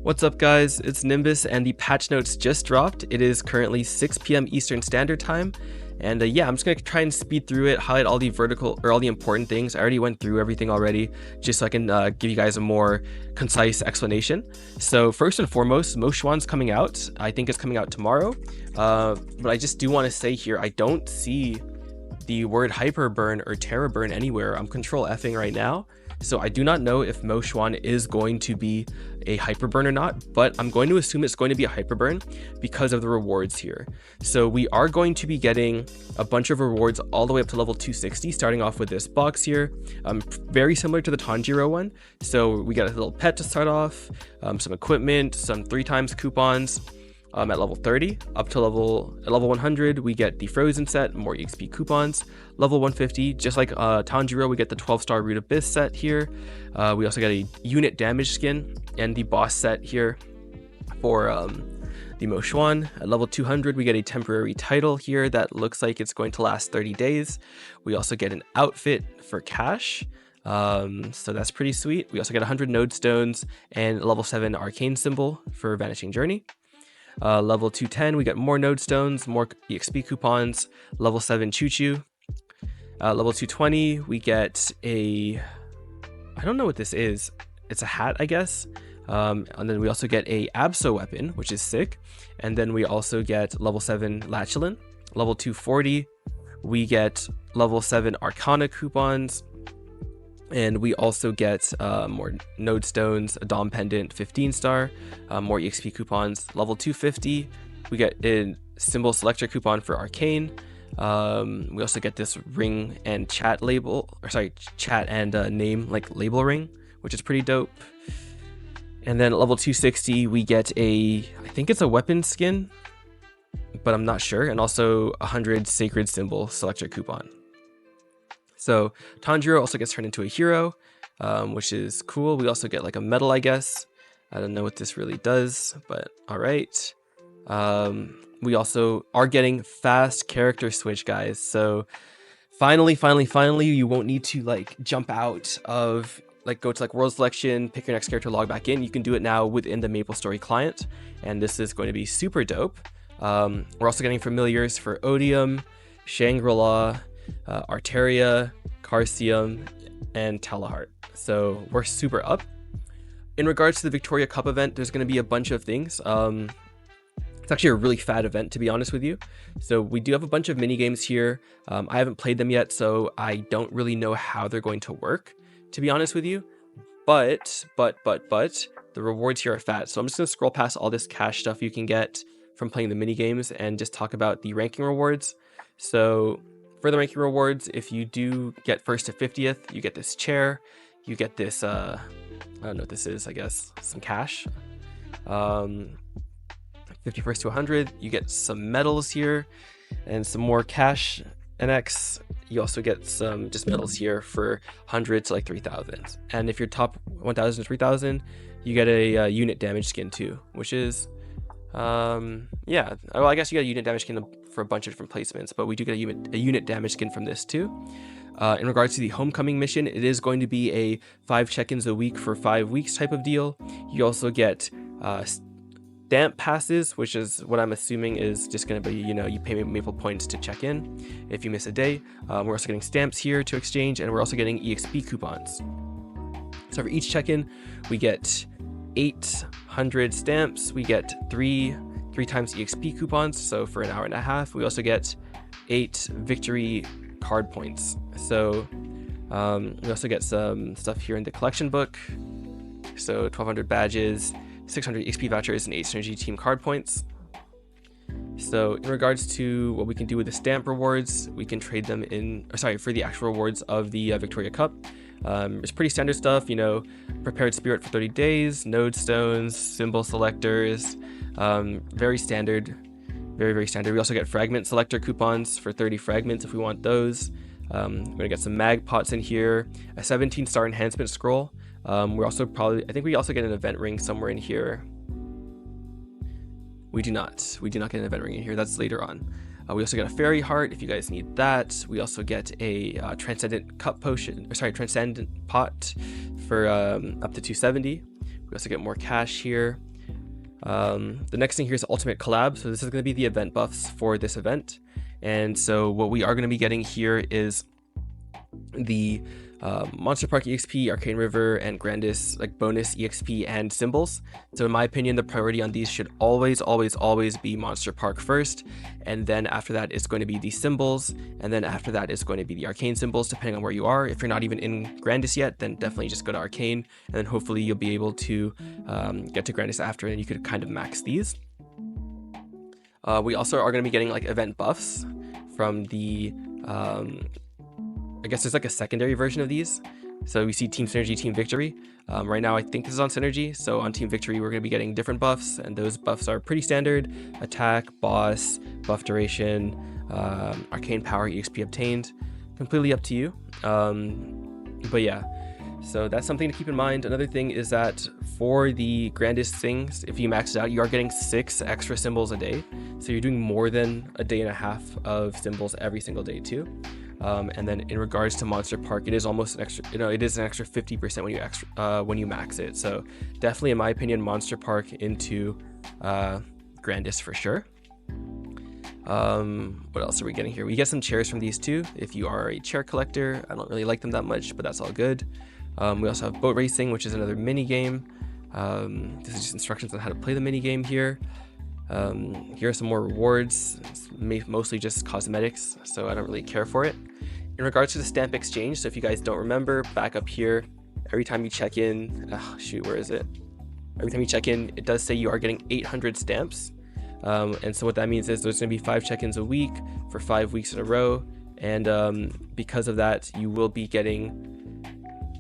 What's up guys, it's Nimbus and the patch notes just dropped. It is currently 6 p.m. Eastern Standard Time. And yeah, I'm just going to try and speed through it, highlight all the all the important things. I already went through everything already, just so I can give you guys a more concise explanation. So first and foremost, Xuan's coming out. I think it's coming out tomorrow. But I just do want to say here, I don't see the word Hyperburn or Terrorburn anywhere. I'm control Fing right now. So I do not know if Xuan is going to be a Hyperburn or not, but I'm going to assume it's going to be a Hyperburn because of the rewards here. So we are going to be getting a bunch of rewards all the way up to level 260, starting off with this box here, very similar to the Tanjiro one. So we got a little pet to start off, some equipment, some 3x coupons. At level 30 up to level 100 we get the Frozen set, more EXP coupons. Level 150, just like Tanjiro, we get the 12-star Root Abyss set here. We also get a unit damage skin and the boss set here for the Xuan. At level 200 we get a temporary title here that looks like it's going to last 30 days. We also get an outfit for cash. So that's pretty sweet. We also get 100 node stones and a level 7 arcane symbol for Vanishing Journey. Level 210 we get more node stones, more EXP coupons. Level 7 Choo Choo. Level 220 we get a, I don't know what this is, it's a hat I guess. And then we also get a Abso weapon, which is sick. And then we also get level 7 Lachlan. Level 240 we get level 7 Arcana coupons. And we also get more node stones, a Dom pendant, 15-star, more EXP coupons. Level 250, we get a symbol selector coupon for Arcane. We also get this ring and chat label, or sorry, chat and name like label ring, which is pretty dope. And then at level 260, we get a, I think it's a weapon skin, but I'm not sure. And also 100 sacred symbol selector coupon. So Tanjiro also gets turned into a hero, which is cool. We also get like a medal, I guess. I don't know what this really does, but all right. We also are getting fast character switch, guys. So finally, you won't need to like jump out of like go to like world selection, pick your next character, log back in. You can do it now within the MapleStory client, and this is going to be super dope. We're also getting familiars for Odium, Shangri-La, Arteria, Carcium, and Talahart. So we're super up. In regards to the Victoria Cup event, there's going to be a bunch of things. It's actually a really fat event, to be honest with you. So we do have a bunch of mini games here. I haven't played them yet, so I don't really know how they're going to work, to be honest with you. But the rewards here are fat. So I'm just going to scroll past all this cash stuff you can get from playing the mini games and just talk about the ranking rewards. So for the ranking rewards, if you do get first to 50th, you get this chair, you get this, I don't know what this is, I guess, some cash. 51st to 100, you get some medals here and some more cash NX. You also get some just medals here for 100 to like 3,000. And if you're top 1,000 to 3,000, you get a unit damage skin too, which is, yeah, well, I guess you get a unit damage skin for a bunch of different placements, but we do get a unit damage skin from this too. In regards to the homecoming mission, it is going to be a 5 check-ins a week for 5 weeks type of deal. You also get stamp passes, which is what I'm assuming is just going to be, you know, you pay Maple points to check in if you miss a day. We're also getting stamps here to exchange, and we're also getting EXP coupons. So for each check-in, we get 800 stamps, we get 3 times EXP coupons, so for an hour and a half. We also get 8 victory card points. So we also get some stuff here in the collection book, so 1200 badges, 600 XP vouchers, and 8 synergy team card points. So in regards to what we can do with the stamp rewards, we can trade them in, or sorry, for the actual rewards of the Victoria Cup. It's pretty standard stuff, you know, prepared spirit for 30 days, node stones, symbol selectors, very standard, very standard. We also get fragment selector coupons for 30 fragments if we want those. We're gonna get some mag pots in here, a 17-star enhancement scroll. We're also I think we also get an event ring somewhere in here. We do not get an event ring in here, that's later on. We also get a fairy heart if you guys need that. We also get a transcendent cup potion, or sorry, transcendent pot for up to 270. We also get more cash here. The next thing here is ultimate collab. So this is going to be the event buffs for this event. And so what we are going to be getting here is the Monster Park EXP, Arcane River, and Grandis like bonus EXP and symbols. So in my opinion, the priority on these should always be Monster Park first, and then after that is going to be the symbols, and then after that is going to be the Arcane symbols, depending on where you are. If you're not even in Grandis yet, then definitely just go to Arcane, and then hopefully you'll be able to get to Grandis after, and you could kind of max these. We also are going to be getting like event buffs from the I guess there's like a secondary version of these. So we see Team Synergy, Team Victory. Right now I think this is on Synergy. So on Team Victory we're going to be getting different buffs, and those buffs are pretty standard: attack, boss, buff duration, arcane power, EXP obtained. Completely up to you. But yeah, so that's something to keep in mind. Another thing is that for the grandest things, if you max it out, you are getting 6 extra symbols a day. So you're doing more than a day and a half of symbols every single day too. And then in regards to Monster Park, it is almost an extra, it is an extra 50% when you max it. So definitely, in my opinion, Monster Park into Grandis for sure. What else are we getting here? We get some chairs from these too. If you are a chair collector, I don't really like them that much, but that's all good. We also have boat racing, which is another mini game. This is just instructions on how to play the mini game here. Here are some more rewards. It's mostly just cosmetics, so I don't really care for it. In regards to the stamp exchange, so if you guys don't remember, back up here, every time you check in, where is it? Every time you check in, it does say you are getting 800 stamps. And so what that means is there's going to be 5 check-ins a week for 5 weeks in a row. And because of that, you will be getting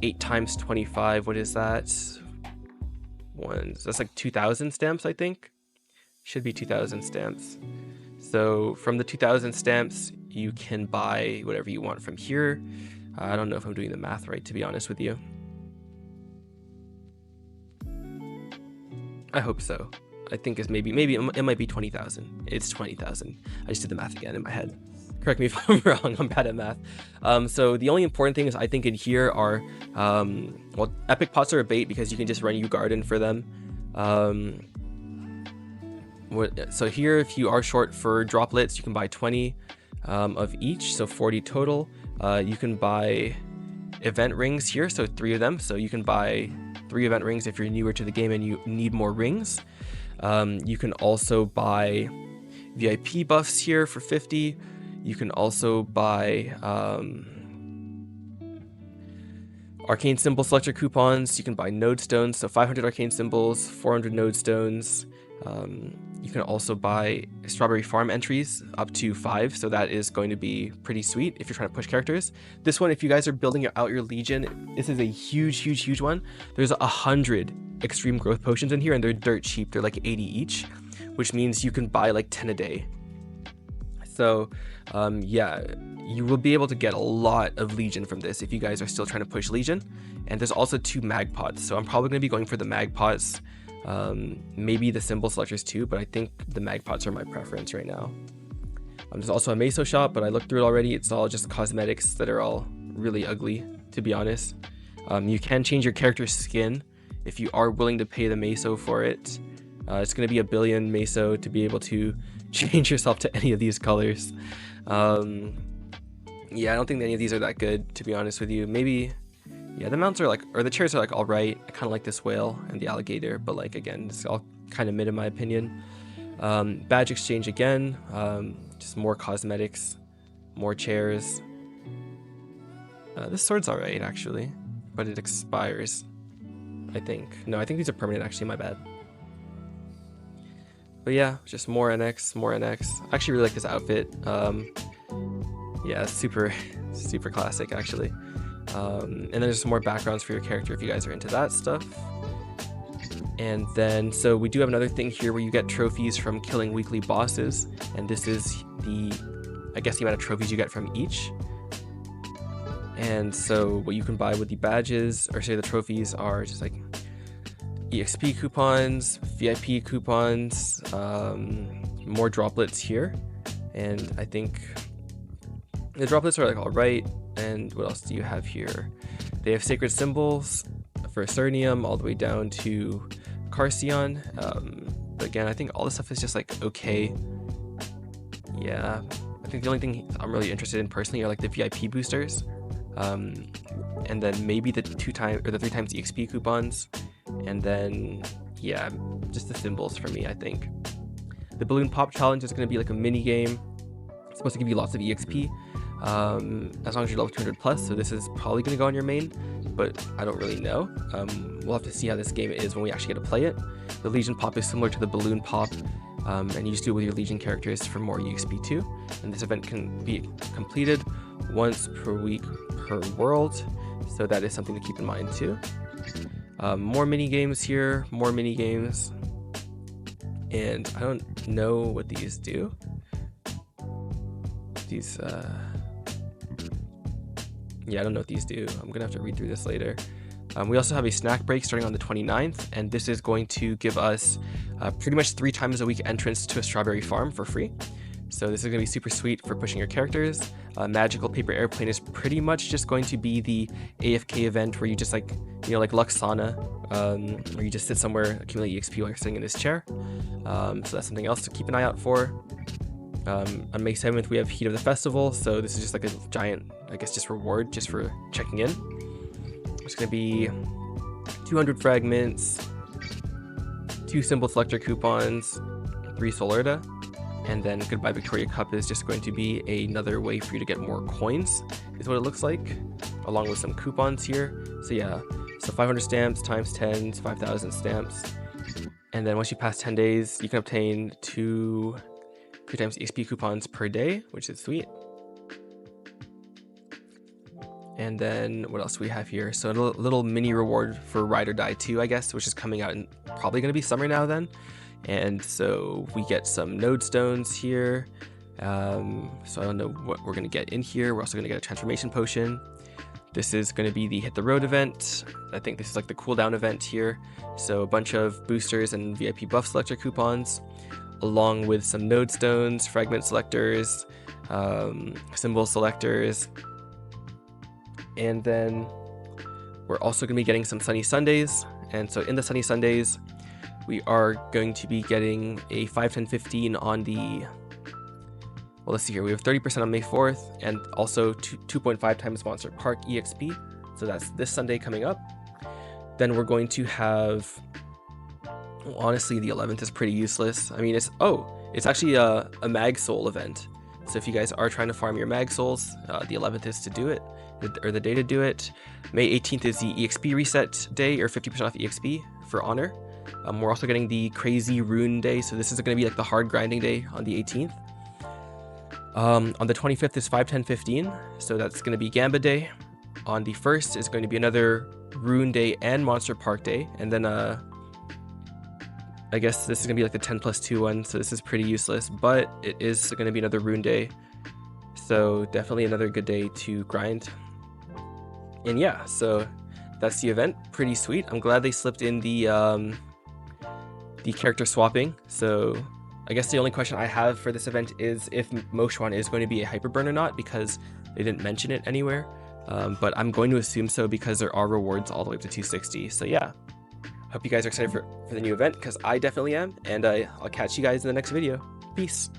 8 times 25. What is that? That's like 2,000 stamps, I think. Should be 2,000 stamps. So from the 2,000 stamps, you can buy whatever you want from here. I don't know if I'm doing the math right, to be honest with you. I hope so. I think it's maybe it might be 20,000. It's 20,000. I just did the math again in my head. Correct me if I'm wrong. I'm bad at math. So the only important thing is I think in here are well, epic pots are a bait because you can just run U-Garden for them. So here, if you are short for droplets, you can buy 20 of each, so 40 total. You can buy event rings here, so 3 of them. So you can buy 3 event rings if you're newer to the game and you need more rings. You can also buy VIP buffs here for 50. You can also buy arcane symbol selector coupons. You can buy node stones, so 500 arcane symbols, 400 node stones. You can also buy strawberry farm entries up to 5, so that is going to be pretty sweet if you're trying to push characters. This one, if you guys are building out your legion, this is a huge one. There's 100 extreme growth potions in here, and they're dirt cheap. They're like 80 each, which means you can buy like 10 a day. So yeah, you will be able to get a lot of legion from this if you guys are still trying to push legion. And there's also 2 mag pots, so I'm probably going to be going for the mag pots. Maybe the symbol selectors too, but I think the mag pots are my preference right now. There's also a meso shop, but I looked through it already. It's all just cosmetics that are all really ugly, to be honest. You can change your character's skin if you are willing to pay the meso for it. It's going to be 1 billion meso to be able to change yourself to any of these colors. Yeah, I don't think any of these are that good, to be honest with you. Maybe, yeah, the mounts are like, or the chairs are like all right. I kind of like this whale and the alligator, but like again, it's all kind of mid in my opinion. Badge exchange again, just more cosmetics, more chairs. This sword's all right actually, but it expires, I think. No, I think these are permanent actually, my bad. But yeah, just more NX, more NX. I actually really like this outfit. Yeah, super classic actually. And then there's some more backgrounds for your character if you guys are into that stuff. And then, so we do have another thing here where you get trophies from killing weekly bosses. And this is the, I guess, the amount of trophies you get from each. And so what you can buy with the badges, or say the trophies, are just like EXP coupons, VIP coupons, more droplets here. And I think the droplets are like all right. And what else do you have here? They have sacred symbols for Cernium all the way down to Carcion. But again, I think all this stuff is just like okay. Yeah, I think the only thing I'm really interested in personally are like the VIP boosters, and then maybe the 3 times EXP coupons, and then yeah, just the symbols for me. I think the balloon pop challenge is going to be like a mini game. It's supposed to give you lots of EXP, as long as you're level 200 plus. So this is probably going to go on your main, but I don't really know. We'll have to see how this game is when we actually get to play it. The Legion pop is similar to the balloon pop, and you just do it with your Legion characters for more EXP too. And this event can be completed once per week per world, so that is something to keep in mind too. More mini games here, more mini games, and I don't know what these do. These yeah, I don't know what these do. I'm gonna have to read through this later. We also have a snack break starting on the 29th, and this is going to give us pretty much 3 times a week entrance to a strawberry farm for free. So this is going to be super sweet for pushing your characters. Magical Paper Airplane is pretty much just going to be the AFK event where you just like, you know, like Luxana, where you just sit somewhere, accumulate EXP while you're sitting in this chair. So that's something else to keep an eye out for. On May 7th, we have Heat of the Festival. So this is just like a giant, I guess, just reward just for checking in. It's going to be 200 fragments, 2 symbol selector coupons, 3 Solerta, and then Goodbye Victoria Cup is just going to be another way for you to get more coins, is what it looks like, along with some coupons here. So yeah, so 500 stamps times 10 is 5,000 stamps. And then once you pass 10 days, you can obtain 2 times EXP coupons per day, which is sweet. And then what else do we have here? So a little mini reward for Ride or Die 2, I guess, which is coming out in probably going to be summer now then. And so we get some node stones here. So I don't know what we're going to get in here. We're also going to get a transformation potion. This is going to be the Hit the Road event. I think this is like the Cooldown event here. So a bunch of boosters and VIP buff selector coupons, along with some node stones, fragment selectors, symbol selectors. And then we're also going to be getting some Sunny Sundays. And so in the Sunny Sundays, we are going to be getting a 5, 10, 15 on the, well, let's see here. We have 30% on May 4th, and also 2.5 times Monster Park EXP. So that's this Sunday coming up. Then we're going to have, well, honestly, the 11th is pretty useless. I mean, it's actually a Mag Soul event. So if you guys are trying to farm your Mag Souls, the 11th is to do it, or the day to do it. May 18th is the EXP reset day, or 50% off EXP for Honor. We're also getting the Crazy Rune day, so this is going to be like the hard grinding day on the 18th. On the 25th is 5, 10, 15, so that's going to be Gamba day. On the 1st is going to be another Rune day and Monster Park day, and then I guess this is going to be like the 10+2 one, so this is pretty useless, but it is going to be another Rune day, so definitely another good day to grind. And yeah, so that's the event. Pretty sweet. I'm glad they slipped in the character swapping. So I guess the only question I have for this event is if Xuan is going to be a hyperburn or not, because they didn't mention it anywhere. But I'm going to assume so because there are rewards all the way up to 260. So yeah, hope you guys are excited for the new event, because I definitely am. And I'll catch you guys in the next video. Peace.